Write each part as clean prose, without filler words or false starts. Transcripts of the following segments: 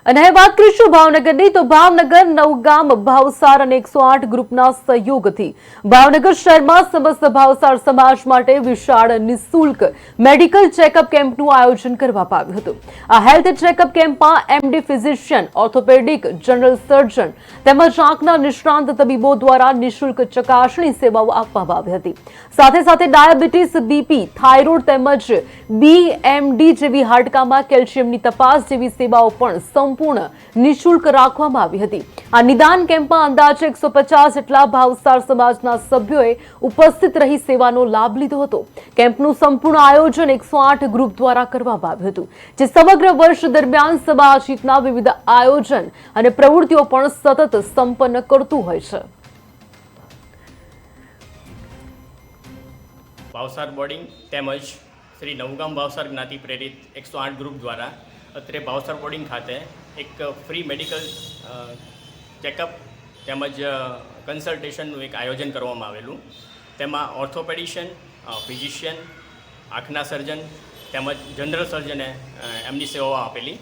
અને હવે વાત કરીશું ભાવનગરની તો ભાવનગર નવગામ ભાવસાર અને 108 ગ્રુપના સહયોગથી ભાવનગર શહેરમાં સમસ્ત ભાવસાર સમાજ માટે વિશાળ નિઃશુલ્ક મેડિકલ ચેકઅપ કેમ્પનું આયોજન કરવામાં આવ્યું હતું। આ હેલ્થ ચેકઅપ કેમ્પમાં એમડી ફિઝિશિયન, ઓર્થોપેડિક, જનરલ સર્જન તેમજ આંખના નિષ્ણાંત તબીબો દ્વારા નિઃશુલ્ક ચકાસણી સેવાઓ આપવામાં આવી હતી। સાથે સાથે ડાયાબિટીસ, બીપી, થાઇરોઇડ તેમજ બીએમડી જેવી હાડકામાં કેલ્શિયમની તપાસ જેવી સેવાઓ પણ સંપૂર્ણ નિઃશુલ્ક રાખવામાં આવી હતી। આ નિદાન કેમ્પમાં અંદાજે 150 જેટલા ભાવસાર સમાજના સભ્યોએ ઉપસ્થિત રહી સેવાનો લાભ લીધો હતો। કેમ્પનું સંપૂર્ણ આયોજન 108 ગ્રુપ દ્વારા કરવામાં આવ્યું હતું, જે સમગ્ર વર્ષ દરમિયાન સમાજ હિતના વિવિધ આયોજન અને પ્રવૃત્તિઓ પણ સતત સંપન્ન કરતું હોય છે। ભાવસાર બોર્ડિંગ તેમજ શ્રી નવગામ ભાવસાર જ્ઞાતિ પ્રેરિત 108 ગ્રુપ દ્વારા અત્રે ભાવસાર બોર્ડિંગ ખાતે એક ફ્રી મેડિકલ ચેકઅપ તેમજ કન્સલ્ટેશનનું એક આયોજન કરવામાં આવેલું। તેમાં ઓર્થોપેડિશિયન, ફિઝિશિયન, આંખના સર્જન તેમજ જનરલ સર્જને એમની સેવાઓ આપેલી।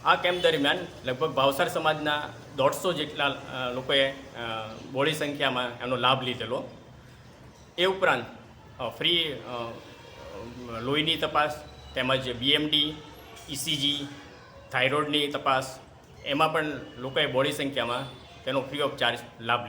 આ કેમ્પ દરમિયાન લગભગ ભાવસાર સમાજના 150 જેટલા લોકોએ બહોળી સંખ્યામાં એનો લાભ લીધેલો। એ ઉપરાંત ફ્રી લોહીની તપાસ તેમજ બીએમડી, ઇસીજી, થાઇરોઇડની તપાસ એમાં પણ લોકોએ બહોળી સંખ્યામાં તેનો ફ્રી ઓફ ચાર્જ લાભ લીધો।